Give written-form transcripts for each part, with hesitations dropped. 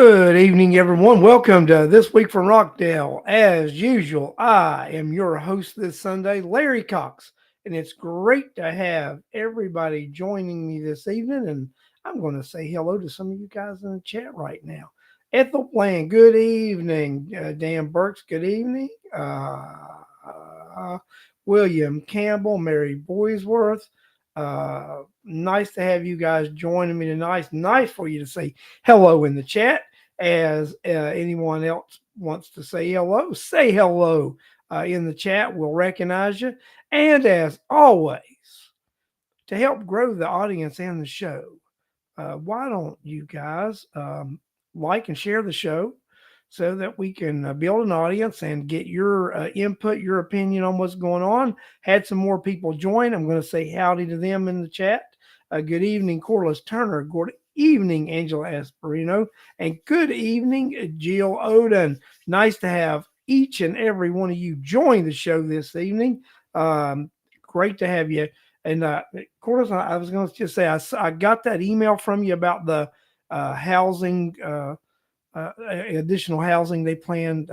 Good evening, everyone. Welcome to This Week from Rockdale. As usual, I am your host this Sunday, Larry Cox, and it's great to have everybody joining me this evening. And I'm going to say hello to some of you guys in the chat right now. Ethel Bland, good evening. Dan Burks, good evening. Uh, William Campbell, Mary Boysworth. Nice to have you guys joining me tonight. Nice for you to say hello in the chat. As anyone else wants to say hello in the chat. We'll recognize you. And as always, to help grow the audience and the show, why don't you guys like and share the show so that we can build an audience and get your input, your opinion on what's going on. Had some more people join. I'm going to say howdy to them in the chat. Good evening, Corliss Turner. Good evening, Angela Asperino. And good evening, Jill Oden. Nice to have each and every one of you join the show this evening. Great to have you. And Corliss, I was going to just say, I got that email from you about the housing, additional housing they planned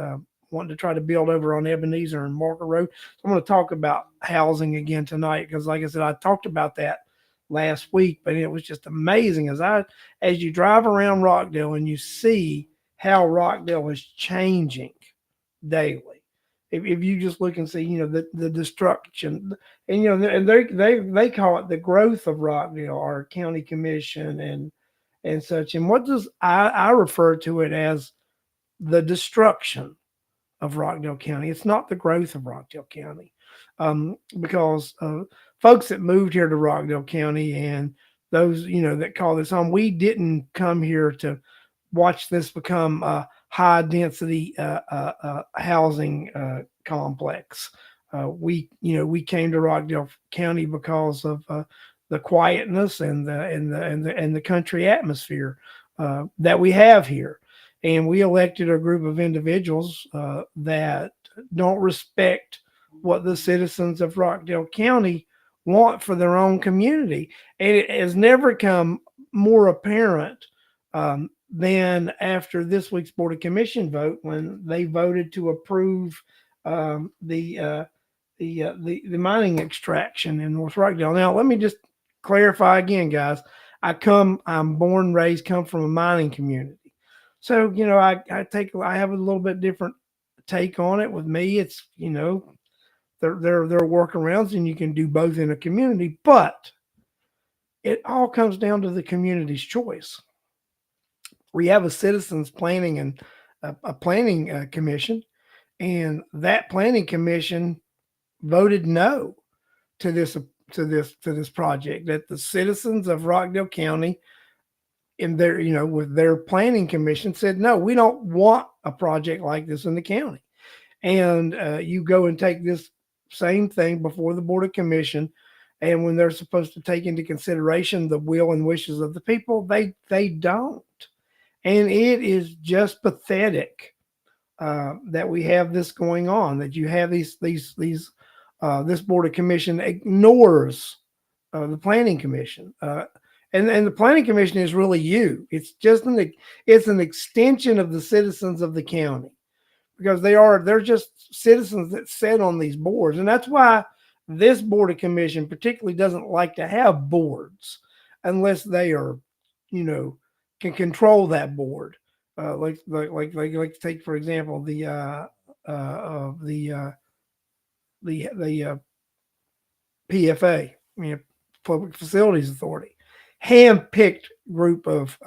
wanting to try to build over on Ebenezer and Marker Road. So I'm going to talk about housing again tonight because, like I said, I talked about that last week, but it was just amazing as you drive around Rockdale and you see how Rockdale is changing daily. If you just look and see, the destruction, and and they call it the growth of Rockdale, our county commission and such. And what does I refer to it as the destruction of Rockdale County. It's not the growth of Rockdale County, because folks that moved here to Rockdale County and those that call this home, we didn't come here to watch this become a high density housing complex. We came to Rockdale County because of the quietness and the country atmosphere that we have here. And we elected a group of individuals that don't respect what the citizens of Rockdale County want for their own community. And it has never come more apparent than after this week's Board of Commission vote when they voted to approve the mining extraction in North Rockdale. Now, let me just clarify again, guys. I'm born, raised, come from a mining community. So, I have a little bit different take on it. With me, it's, there are workarounds and you can do both in a community, but it all comes down to the community's choice. We have a citizens planning and a planning commission, and that planning commission voted no to this project. That the citizens of Rockdale County in their, with their planning commission said, no, we don't want a project like this in the county. And you go and take this same thing before the Board of Commission. And when they're supposed to take into consideration the will and wishes of the people, they don't. And it is just pathetic that we have this going on, that you have this Board of Commission ignores the Planning Commission. And the Planning Commission is really you. It's just it's an extension of the citizens of the county, because they're just citizens that sit on these boards. And that's why this Board of Commission particularly doesn't like to have boards unless they are, can control that board. Like take, for example, the PFA, Public Facilities Authority. Hand-picked group of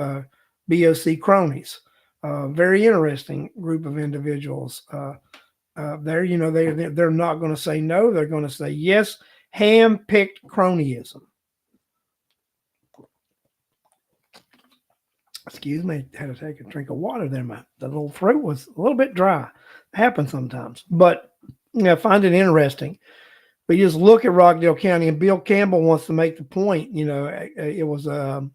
BOC cronies, very interesting group of individuals. They're not going to say no; they're going to say yes. Hand-picked cronyism. Excuse me, I had to take a drink of water there. The little throat was a little bit dry. It happens sometimes, but I find it interesting. But you just look at Rockdale County, and Bill Campbell wants to make the point. It was a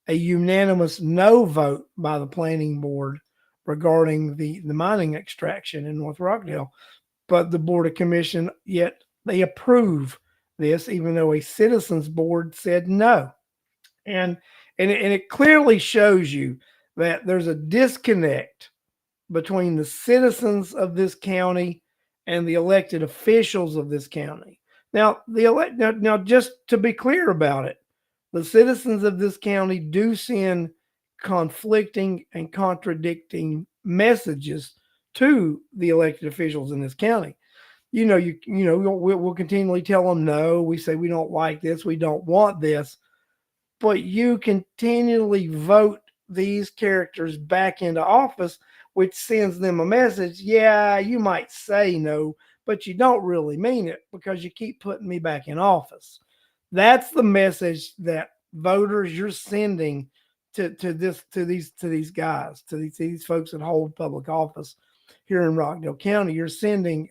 unanimous no vote by the planning board regarding the mining extraction in North Rockdale. But the Board of Commission, yet they approve this, even though a citizens board said no. And it clearly shows you that there's a disconnect between the citizens of this county and the elected officials of this county. Now, now, just to be clear about it, the citizens of this county do send conflicting and contradicting messages to the elected officials in this county. We'll continually tell them no. We say we don't like this, we don't want this, but you continually vote these characters back into office, which sends them a message. Yeah, you might say no, but you don't really mean it because you keep putting me back in office. That's the message that voters you're sending to these guys, to these folks that hold public office here in Rockdale County. You're sending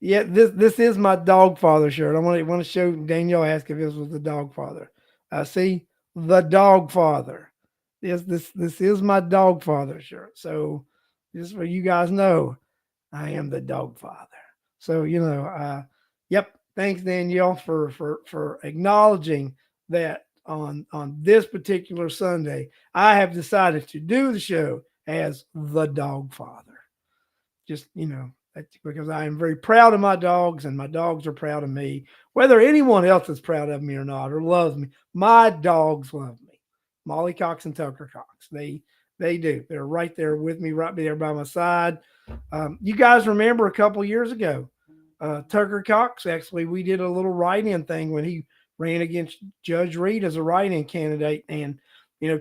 Yeah, this is my dog father shirt. I want to show Danielle. Ask if this was the dog father. See, the dog father. This is my dog father shirt. So just for you guys know, I am the dog father. So yep. Thanks Danielle for acknowledging that on this particular Sunday, I have decided to do the show as the dog father. Just because I am very proud of my dogs and my dogs are proud of me. Whether anyone else is proud of me or not or loves me, my dogs love me. Molly Cox and Tucker Cox. They do. They're right there with me, right there by my side. You guys remember a couple years ago, Tucker Cox, actually, we did a little write-in thing when he ran against Judge Reed as a write-in candidate. And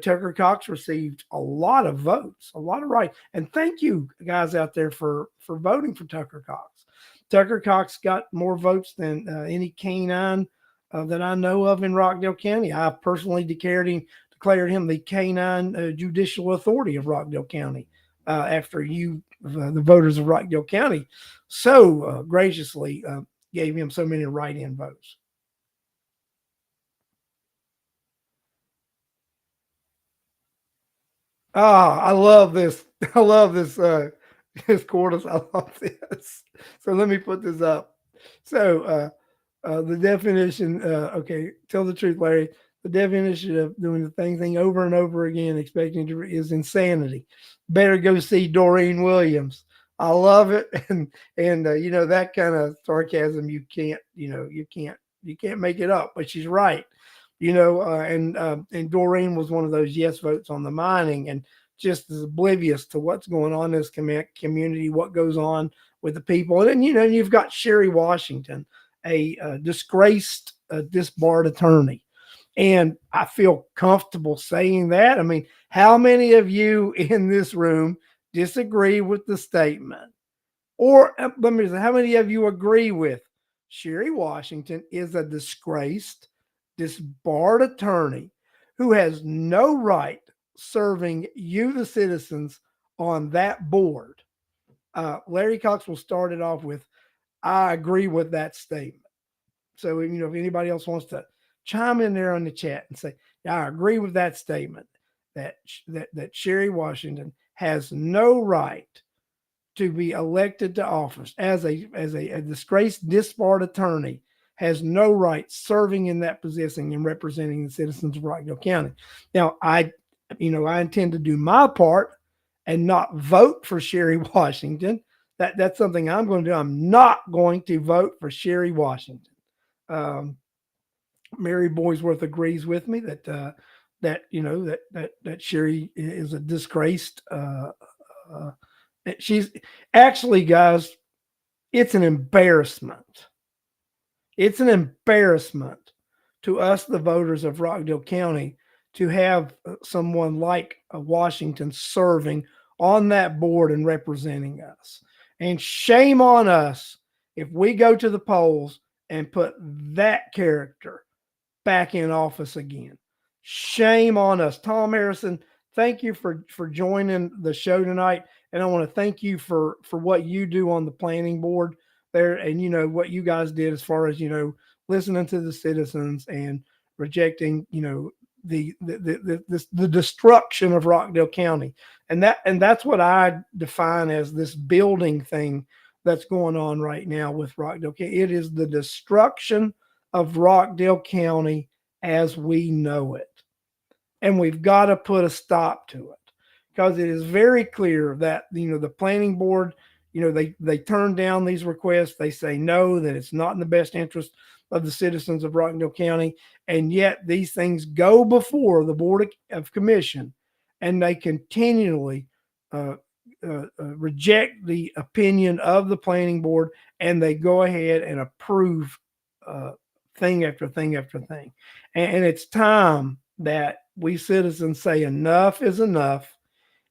Tucker Cox received a lot of votes, a lot of right. And thank you guys out there for voting for Tucker Cox. Tucker Cox got more votes than any canine that I know of in Rockdale County. I personally declared him the canine judicial authority of Rockdale County after the voters of Rockdale County, so graciously gave him so many write-in votes. Ah, I love this. I love this. This Quartus. I love this. So let me put this up. So the definition. Okay, tell the truth, Larry. The definition of doing the same thing over and over again, expecting to is insanity. Better go see Doreen Williams. I love it, and that kind of sarcasm you can't make it up. But she's right. And Doreen was one of those yes votes on the mining, and just as oblivious to what's going on in this community, what goes on with the people. And then you've got Sherry Washington, a disgraced, disbarred attorney, and I feel comfortable saying that. I mean, how many of you in this room disagree with the statement? Or let me say, how many of you agree with Sherry Washington is a disgraced, disbarred attorney who has no right serving you, the citizens, on that board? Larry Cox will start it off with, I agree with that statement. So, if anybody else wants to chime in there on the chat and say, yeah, I agree with that statement, that Sherry Washington has no right to be elected to office as a disgraced, disbarred attorney, has no right serving in that position and representing the citizens of Rockdale County. Now, I intend to do my part and not vote for Sherry Washington. That's something I'm going to do. I'm not going to vote for Sherry Washington. Mary Boysworth agrees with me that Sherry is a disgraced. She's actually, guys, it's an embarrassment. It's an embarrassment to us, the voters of Rockdale County, to have someone like Washington serving on that board and representing us. And shame on us if we go to the polls and put that character back in office again. Shame on us. Tom Harrison, thank you for joining the show tonight. And I want to thank you for what you do on the planning board there, and what you guys did as far as listening to the citizens and rejecting the destruction of Rockdale County. And that's what I define as this building thing that's going on right now with Rockdale County. It is the destruction of Rockdale County as we know it. And we've got to put a stop to it, because it is very clear that, the planning board, they turn down these requests. They say no, that it's not in the best interest of the citizens of Rockdale County. And yet these things go before the Board of Commission, and they continually uh, reject the opinion of the planning board, and they go ahead and approve uh, thing after thing after thing. And it's time that we citizens say enough is enough,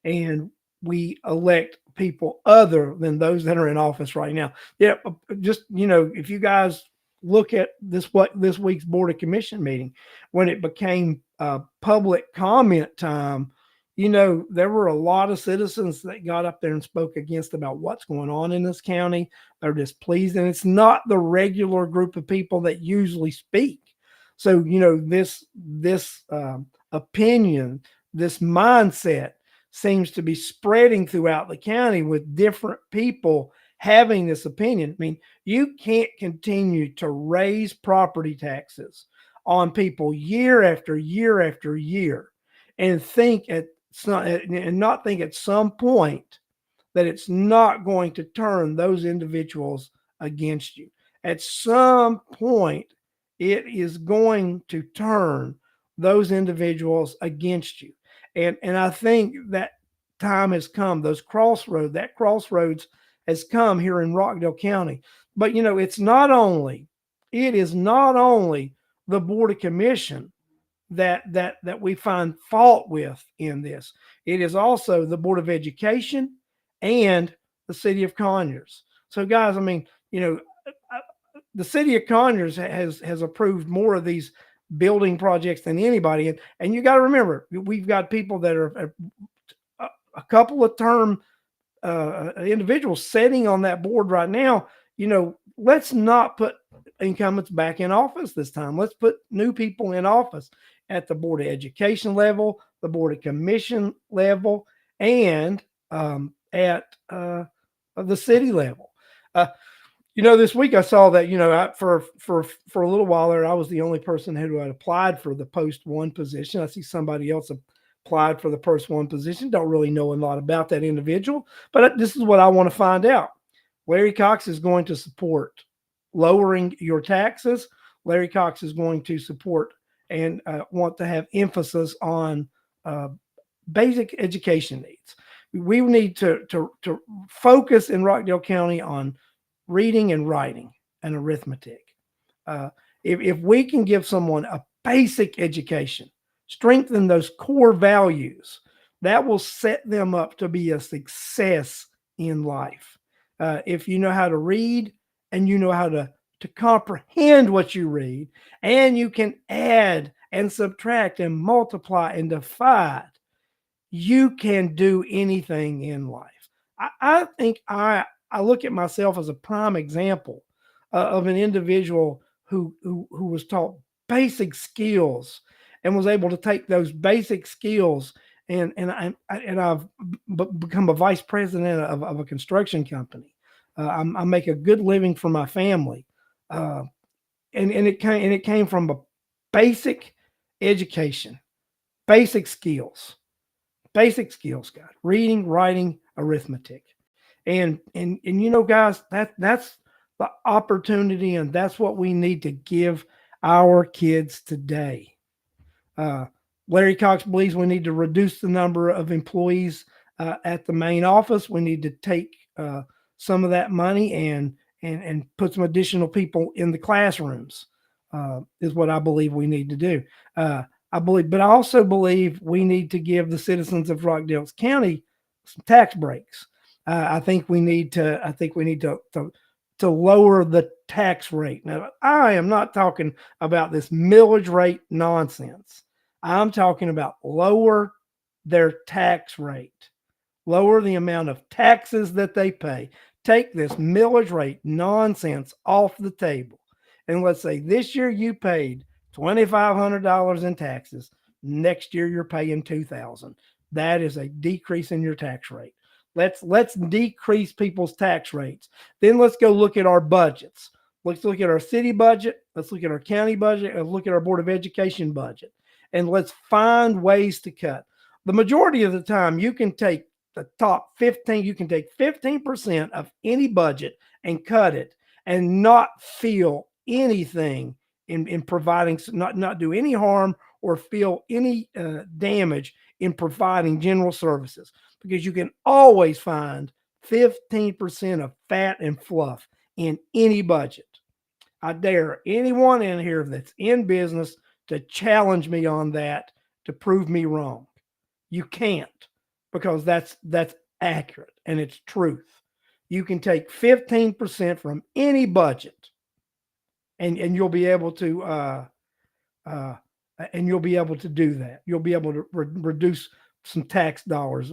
and we elect people other than those that are in office right now. Yeah, just if you guys look at this week's Board of Commission meeting, when it became public comment time, there were a lot of citizens that got up there and spoke against about what's going on in this county. They're displeased, and it's not the regular group of people that usually speak. So this opinion, this mindset seems to be spreading throughout the county, with different people having this opinion. I mean, you can't continue to raise property taxes on people year after year after year and not think at some point that it's not going to turn those individuals against you. At some point, it is going to turn those individuals against you. And I think that time has come. That crossroads has come here in Rockdale County. But it is not only the Board of Commission that we find fault with in this. It is also the Board of Education and the City of Conyers. So, guys, I mean, the City of Conyers has approved more of these building projects than anybody, and you got to remember, we've got people that are a couple of term individuals sitting on that board right now. Let's not put incumbents back in office this time. Let's put new people in office at the Board of Education level, the Board of Commission level, and at the city level. This week I saw that for a little while there, I was the only person who had applied for the post one position. I see somebody else applied for the post one position. Don't really know a lot about that individual, but this is what I want to find out. Larry Cox is going to support lowering your taxes. Larry Cox is going to support and want to have emphasis on basic education needs. We need to focus in Rockdale County on reading and writing and arithmetic. If we can give someone a basic education, strengthen those core values, that will set them up to be a success in life. If you know how to read and you know how to comprehend what you read, and you can add and subtract and multiply and divide, you can do anything in life. I think I look at myself as a prime example of an individual who was taught basic skills and was able to take those basic skills, and I've become a vice president of a construction company. I make a good living for my family, and it came from a basic education, basic skills, guys. Reading, writing, arithmetic. And guys, that's the opportunity, and that's what we need to give our kids today. Larry Cox believes we need to reduce the number of employees at the main office. We need to take some of that money and put some additional people in the classrooms. Is what I believe we need to do. But I also believe we need to give the citizens of Rockdale County some tax breaks. I think we need to lower the tax rate. Now, I am not talking about this millage rate nonsense. I'm talking about lower their tax rate, lower the amount of taxes that they pay. Take this millage rate nonsense off the table. And let's say this year you paid $2,500 in taxes. Next year you're paying $2,000. That is a decrease in your tax rate. Let's decrease people's tax rates. Then let's go look at our budgets. Let's look at our city budget. Let's look at our county budget. Let's look at our Board of Education budget. And let's find ways to cut. The majority of the time, you can take the top 15, you can take 15% of any budget and cut it and not feel anything in providing, not do any harm or feel any damage in providing general services, because you can always find 15% of fat and fluff in any budget. I dare anyone in here that's in business to challenge me on that, to prove me wrong. You can't, because that's accurate and it's truth. You can take 15% from any budget, and you'll be able to you'll be able to do that. You'll be able to reduce some tax dollars,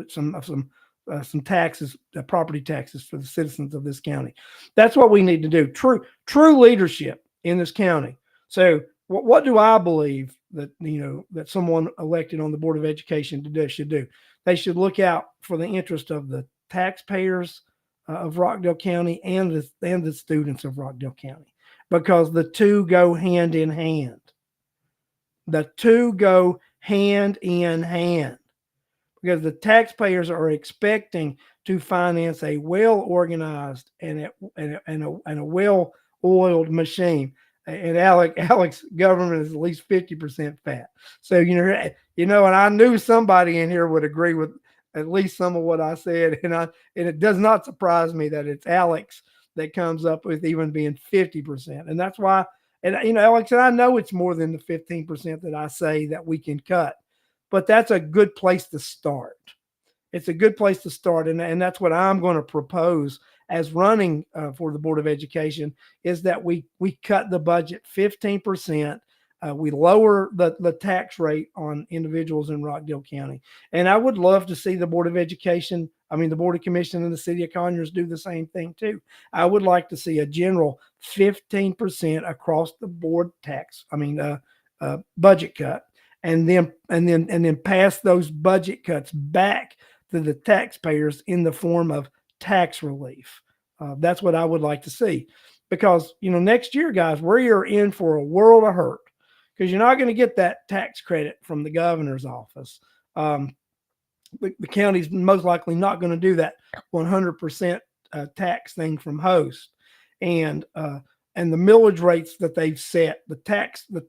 some taxes, property taxes for the citizens of this county. That's what we need to do. True leadership in this county. So what do I believe that, that someone elected on the Board of Education should do? They should look out for the interest of the taxpayers of Rockdale County and the students of Rockdale County, because the two go hand in hand. The two go hand in hand, because the taxpayers are expecting to finance a well-organized and a well-oiled machine. And Alex government is at least 50% fat. So, and I knew somebody in here would agree with at least some of what I said. And it does not surprise me that it's Alex that comes up with even being 50%. And that's why, and Alex, and I know it's more than the 15% that I say that we can cut, but that's a good place to start. It's a good place to start. And that's what I'm going to propose as running for the Board of Education, is that we cut the budget 15%. We lower the tax rate on individuals in Rockdale County. And I would love to see the Board of Education, the Board of Commission and the City of Conyers do the same thing too. I would like to see a general 15% across the board budget cut, and then pass those budget cuts back to the taxpayers in the form of tax relief. That's what I would like to see, because next year, guys, we're in for a world of hurt, because you're not going to get that tax credit from the governor's office. The county's most likely not going to do that 100% tax thing from host, and the millage rates that they've set, the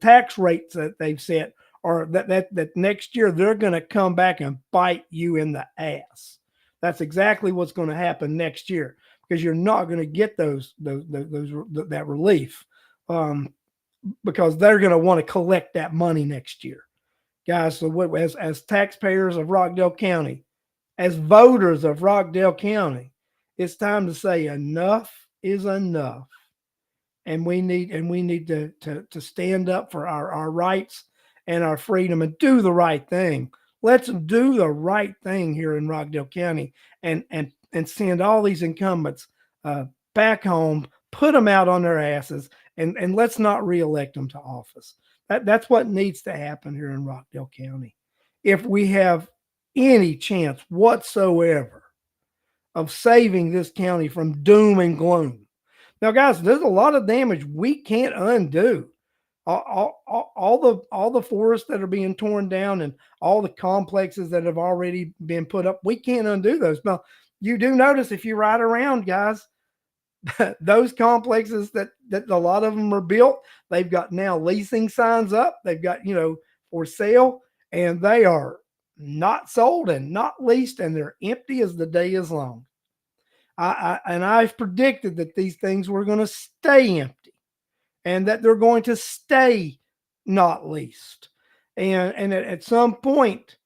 tax rates that they've set, are that next year they're going to come back and bite you in the ass. That's exactly what's going to happen next year, because you're not going to get that relief, because they're going to want to collect that money next year, guys. So as taxpayers of Rockdale County, as voters of Rockdale County, it's time to say enough is enough, and we need to stand up for our rights and our freedom and do the right thing. Let's do the right thing here in Rockdale County, and send all these incumbents back home, put them out on their asses, and let's not reelect them to office. That's what needs to happen here in Rockdale County, if we have any chance whatsoever of saving this county from doom and gloom. Now, guys, there's a lot of damage we can't undo. All the forests that are being torn down and all the complexes that have already been put up, we can't undo those. Now, you do notice, if you ride around, guys, those complexes that a lot of them are built, they've got now leasing signs up. They've got, for sale, and they are not sold and not leased, and they're empty as the day is long. I've predicted that these things were going to stay empty, and that they're going to stay not leased. And at some point,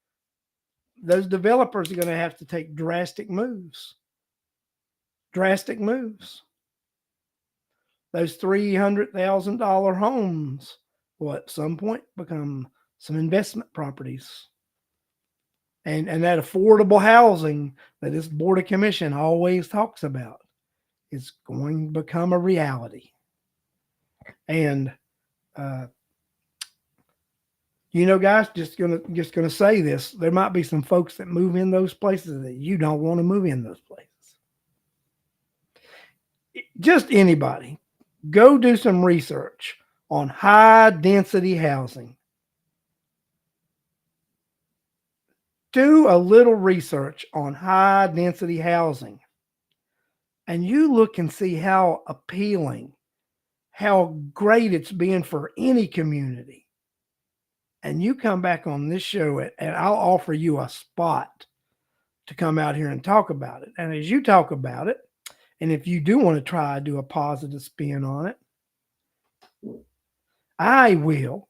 those developers are going to have to take drastic moves. Drastic moves. Those $300,000 homes will at some point become some investment properties. And that affordable housing that this Board of Commission always talks about is going to become a reality. And guys, just gonna say this: there might be some folks that move in those places that you don't want to move in those places. Just anybody. Go do some research on high density housing. Do a little research on high density housing, and you look and see how appealing, how great it's been for any community. And you come back on this show, and I'll offer you a spot to come out here and talk about it. And as you talk about it, and if you do want to try to do a positive spin on it, I will.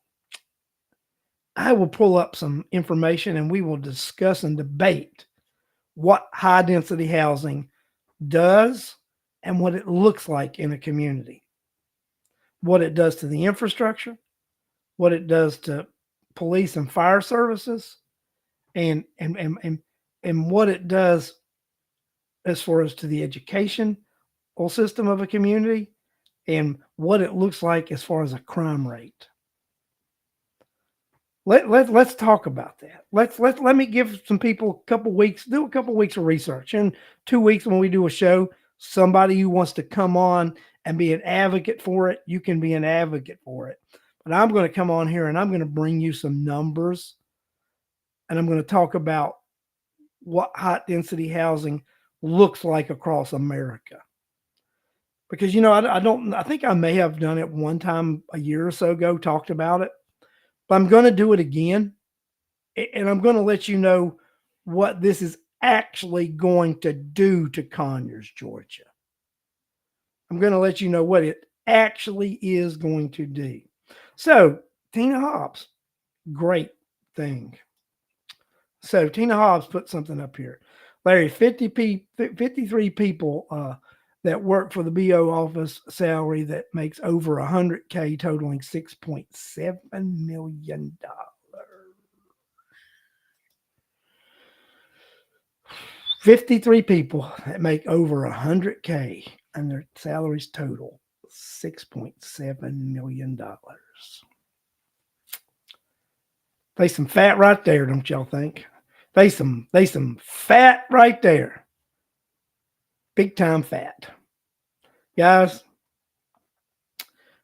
I will pull up some information and we will discuss and debate what high density housing does and what it looks like in a community, what it does to the infrastructure, what it does to police and fire services, and what it does as far as to the education system of a community, and what it looks like as far as a crime rate. Let's talk about that. Let me give some people a couple weeks, do a couple weeks of research. In 2 weeks when we do a show, somebody who wants to come on and be an advocate for it, you can be an advocate for it. But I'm going to come on here and I'm going to bring you some numbers, and I'm going to talk about what high density housing looks like across America. Because I think I may have done it one time a year or so ago, talked about it. But I'm going to do it again, and I'm going to let you know what this is actually going to do to Conyers, Georgia. I'm going to let you know what it actually is going to do. So, Tina Hobbs, great thing. So, Tina Hobbs put something up here. Larry, 53 people that work for the BO office salary that makes over 100K, totaling $6.7 million. 53 people that make over 100K and their salaries total $6.7 million. They some fat right there, don't y'all think? They some fat right there. Big time fat. Guys,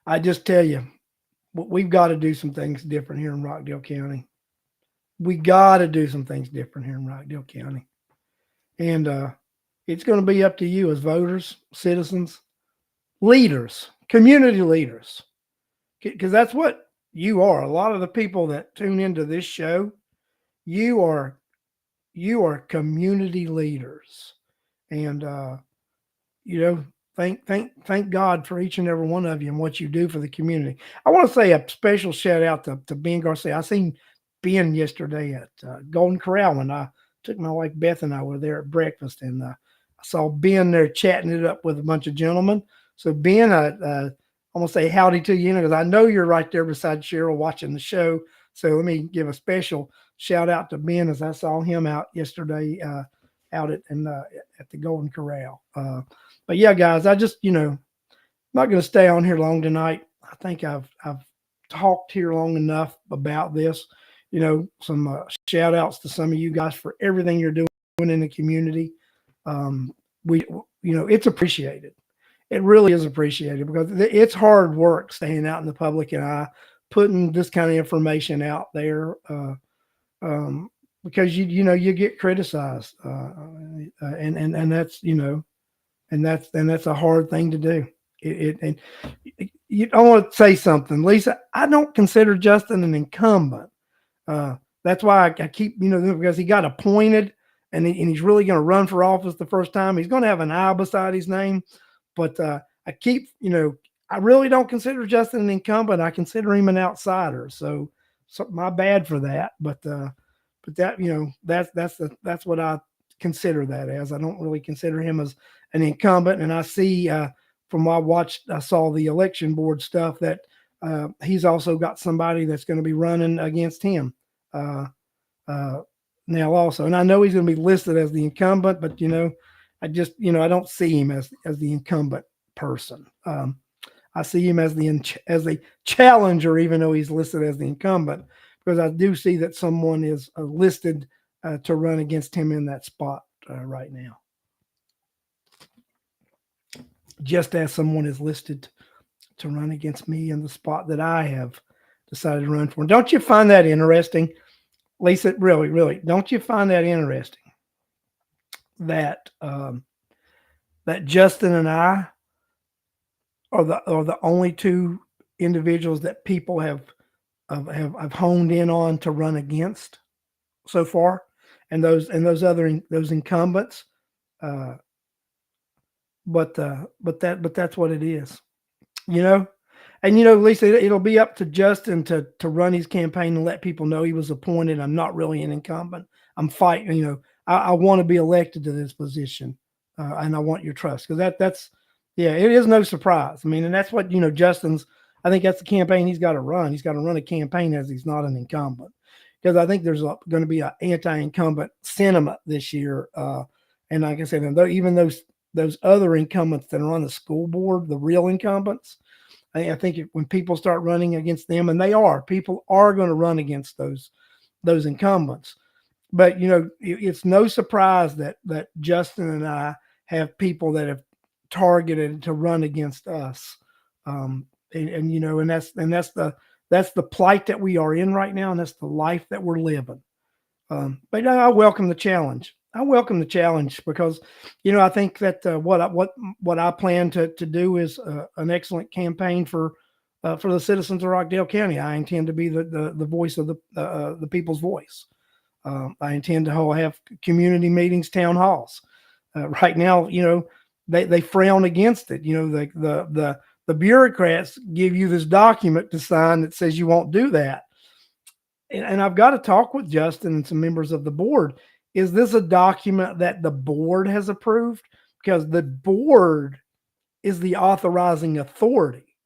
I just tell you, we've got to do some things different here in Rockdale County. We got to do some things different here in Rockdale County. And it's going to be up to you as voters, citizens, leaders, community leaders, because that's what you are. A lot of the people that tune into this show, you are community leaders. And, thank God for each and every one of you and what you do for the community. I want to say a special shout out to Ben Garcia. I seen Ben yesterday at Golden Corral when I took my wife Beth and I were there at breakfast, and I saw Ben there chatting it up with a bunch of gentlemen. So Ben, I'm gonna say howdy to you, because I know you're right there beside Cheryl watching the show. So let me give a special shout out to Ben, as I saw him out yesterday out at the Golden Corral. But yeah, guys, I just I'm not going to stay on here long tonight. I think I've talked here long enough about this. Some shout outs to some of you guys for everything you're doing in the community. It's appreciated. It really is appreciated, because it's hard work staying out in the public and eye, putting this kind of information out there. Because you get criticized, and that's and that's a hard thing to do. I want to say something, Lisa. I don't consider Justin an incumbent. That's why I keep because he got appointed, and he's really going to run for office the first time. He's going to have an I beside his name, but I keep I really don't consider Justin an incumbent. I consider him an outsider. So my bad for that, but that that's what I consider that as. I don't really consider him as an incumbent, and I see from what I saw the election board stuff that he's also got somebody that's going to be running against him now also, and I know he's going to be listed as the incumbent, but I just I don't see him as the incumbent person. I see him as the challenger, even though he's listed as the incumbent, because I do see that someone is listed to run against him in that spot right now. Just as someone is listed to run against me in the spot that I have decided to run for. Don't you find that interesting, Lisa? Really, really, don't you find that interesting that that Justin and I are the only two individuals that people have honed in on to run against so far, and those incumbents. Uh, but that's what it is, you know. And Lisa, it'll be up to Justin to run his campaign and let people know he was appointed. I'm not really an incumbent. I'm fighting. I want to be elected to this position, and I want your trust because that's yeah, it is no surprise. I mean, and that's what Justin's. I think that's the campaign he's got to run. He's got to run a campaign as he's not an incumbent because I think there's going to be an anti-incumbent sentiment this year. And like I said, even those other incumbents that are on the school board, the real incumbents. I think when people start running against them, and people are going to run against those incumbents. But it's no surprise that Justin and I have people that have targeted to run against us, and that's the plight that we are in right now, and that's the life that we're living. But I welcome the challenge. I welcome the challenge because, I think that what I plan to do is an excellent campaign for the citizens of Rockdale County. I intend to be the voice of the people's voice. I intend to have community meetings, town halls. Right now, they frown against it. The bureaucrats give you this document to sign that says you won't do that. And I've got to talk with Justin and some members of the board. Is this a document that the board has approved? Because the board is the authorizing authority.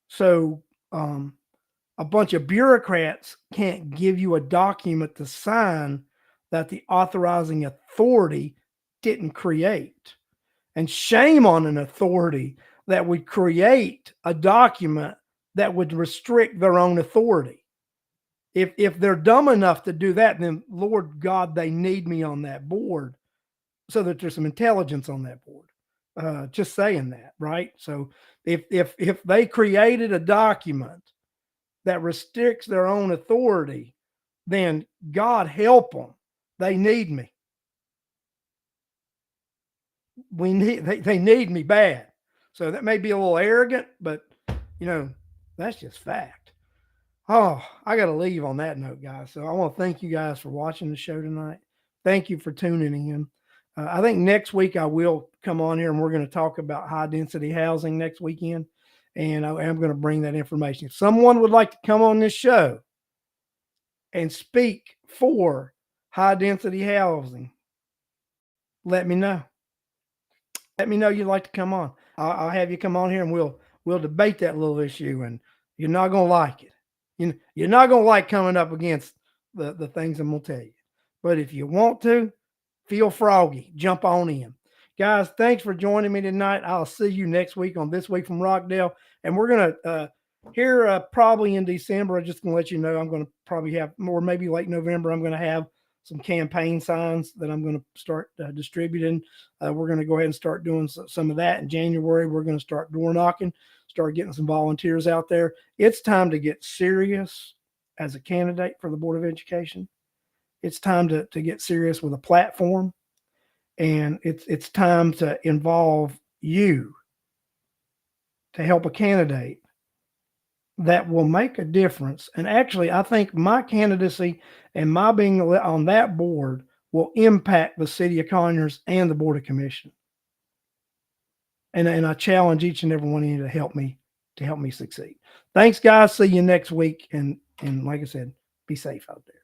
So a bunch of bureaucrats can't give you a document to sign that the authorizing authority didn't create. And shame on an authority that would create a document that would restrict their own authority. If they're dumb enough to do that, then Lord God, they need me on that board so that there's some intelligence on that board. Just saying that, right? So if they created a document that restricts their own authority, then God help them. They need me. They need me bad. So that may be a little arrogant, but that's just fact. Oh, I got to leave on that note, guys. So I want to thank you guys for watching the show tonight. Thank you for tuning in. I think next week I will come on here and we're going to talk about high density housing next weekend. And I am going to bring that information. If someone would like to come on this show and speak for high density housing, let me know. Let me know you'd like to come on. I'll have you come on here and we'll debate that little issue, and you're not going to like it. You're not going to like coming up against the things I'm going to tell you. But if you want to, feel froggy. Jump on in. Guys, thanks for joining me tonight. I'll see you next week on This Week from Rockdale. And we're going to, here probably in December, I'm just going to let you know, I'm going to probably have, or maybe late November, I'm going to have some campaign signs that I'm going to start distributing. We're going to go ahead and start doing some of that in January. We're going to start door knocking, start getting some volunteers out there. It's time to get serious as a candidate for the Board of Education. It's time to get serious with a platform, and it's time to involve you to help a candidate that will make a difference. And actually, I think my candidacy and my being on that board will impact the city of Conyers and the Board of Commission. And I challenge each and every one of you to help me succeed. Thanks, guys. See you next week. And like I said, be safe out there.